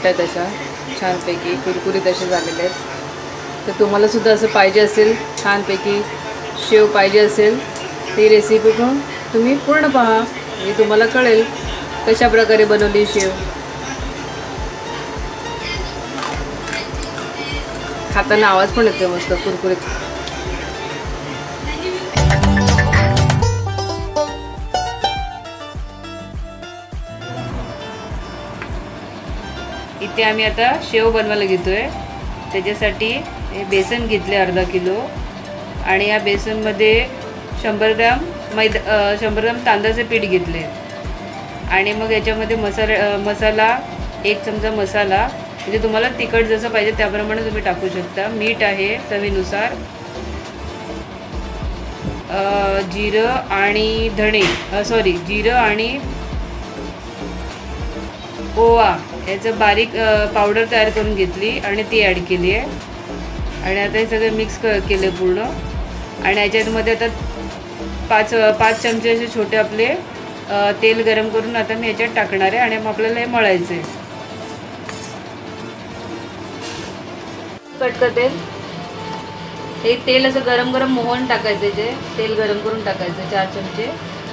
तुटतात अशा छानपैकी कुरकुरीत असे झालेले आहेत। तर तुम्हाला सुद्धा असं पाहिजे असेल, छानपैकी शेव पाहिजे असेल, ती रेसिपी पण तुम्ही पूर्ण पहा, म्हणजे तुम्हाला कळेल कशा प्रकारे बनवली शेव। खाताना आवाज पण येतो मस्त कुरकुरीत। इथे आम्ही आता शेव बनवायला घेतोय। त्याच्यासाठी बेसन घेतले अर्धा किलो आणि या बेसनमध्ये 100 ग्राम 100 ग्राम तांदळाचे पीठ घेतले आणि मग याच्यामध्ये मसाला 1 चमचा मसाला, म्हणजे तुम्हाला तिखट जसं पाहिजे त्याप्रमाणे तुम्ही टाकू शकता। मीठ आहे चवीनुसार, जिरं आणि जिरं आणि ओवा याचं बारीक पावडर तयार करून घेतली आणि ती ॲड केली आहे। आणि आता हे सगळं मिक्स केलं पूर्ण। आणि याच्यामध्ये आता 5 चमचे असे छोटे आपले तेल गरम करून आता मी याच्यात टाकणार आहे आणि मग आपल्याला हे मळायचं आहे। कट तेल, हे तेल असं गरम मोहन टाकायचं, जे तेल गरम करून टाकायचं 4 चमचे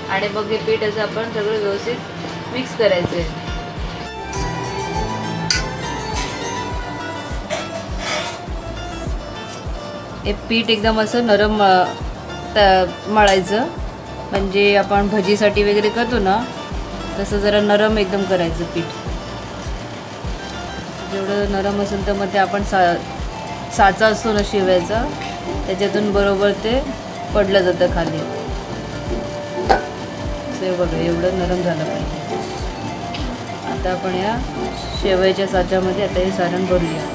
आणि मग हे पीठ असं आपण सगळं व्यवस्थित मिक्स करायचं आहे। हे पीठ एकदम असं नरम मळायचं, म्हणजे आपण भजीसाठी वगैरे करतो ना तसं जरा नरम एकदम करायचं पीठ। जेवढं नरम असेल तर मग ते आपण साचा असतो ना शेवयाचा, त्याच्यातून बरोबर ते पडलं जातं खाली। ते बघा एवढं नरम झालं पाहिजे। आता आपण या शेवयाच्या साच्यामध्ये आता हे सारण भरूया।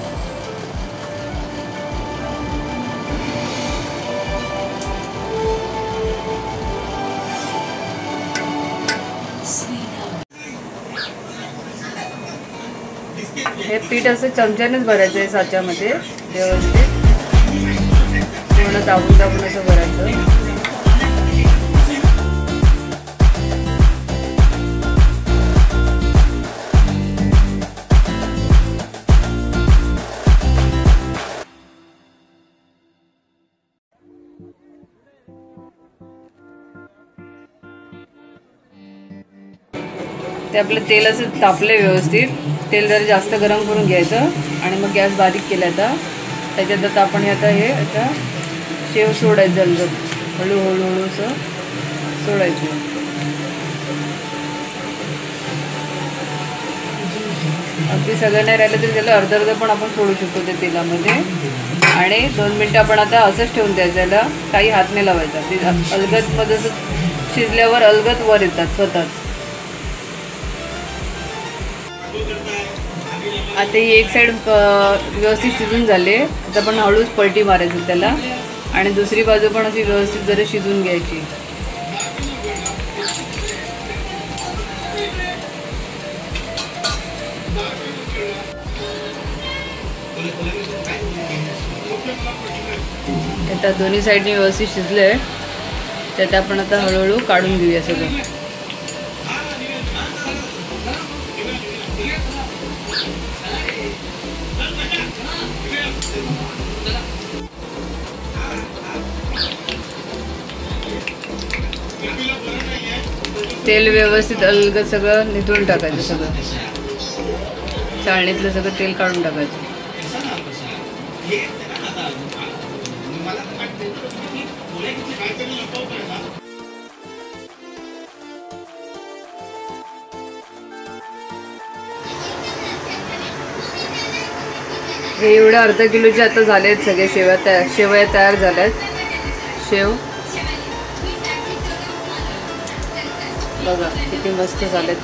हे पीठ असं चमच्यानेच भरायचं आहे साच्यामध्ये, व्यवस्थित पूर्ण दाबून असं भरायचं। ते आपलं तेल असं तापले व्यवस्थित, तेल जरा जास्त गरम करून घ्यायचं आणि मग गॅस बारीक केला आता त्याच्यात आता आपण हे आता शेव सोडायचं, हळूहळू असं सोडायचं। अगदी सगळं नाही राहिलं तरी त्याला अर्ध पण आपण सोडू शकतो त्या तेलामध्ये। आणि 2 मिनटं आपण आता असंच ठेवून द्यायचं, त्याला काही हात नाही लावायचा। ते अलगद मध्ये असं शिजल्यावर अलगद वर येतात स्वतःच। आता ही एक साईड व्यवस्थित शिजून झाले, आता आपण हळूच पलटी मारायचं त्याला आणि दुसरी बाजू पण अशी व्यवस्थित जरा शिजून घ्यायची। आता दोन्ही साईडने व्यवस्थित शिजले, त्यात आपण आता हळूहळू काढून घेऊया सगळं। तेल व्यवस्थित अलगद सगळं निथळून टाकायचं, सगळं चाळणीतलं सगळं तेल काढून टाकायचं। हे एवढं अर्धा किलोचे आता झाले आहेत सगळे शेवया तयार झाल्यात। शेव बघा किती मस्त झालेत।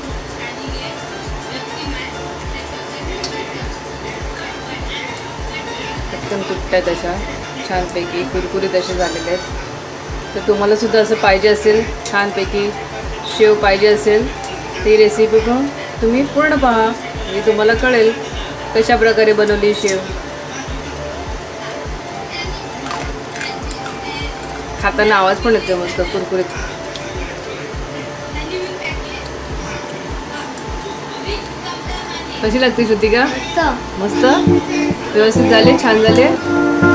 पटकन तुटतात अशा छानपैकी कुरकुरीत असे झालेले आहेत। तर तुम्हाला सुद्धा असं पाहिजे असेल, छानपैकी शेव पाहिजे असेल, ती रेसिपी पण तुम्ही पूर्ण पहा, म्हणजे तुम्हाला कळेल कशा प्रकारे बनवली शेव। खाताना आवाज पण येतो मस्त कुरकुरीत। कशी लागते श्रुतिका? मस्त. व्यवस्थित झाले, छान झाले.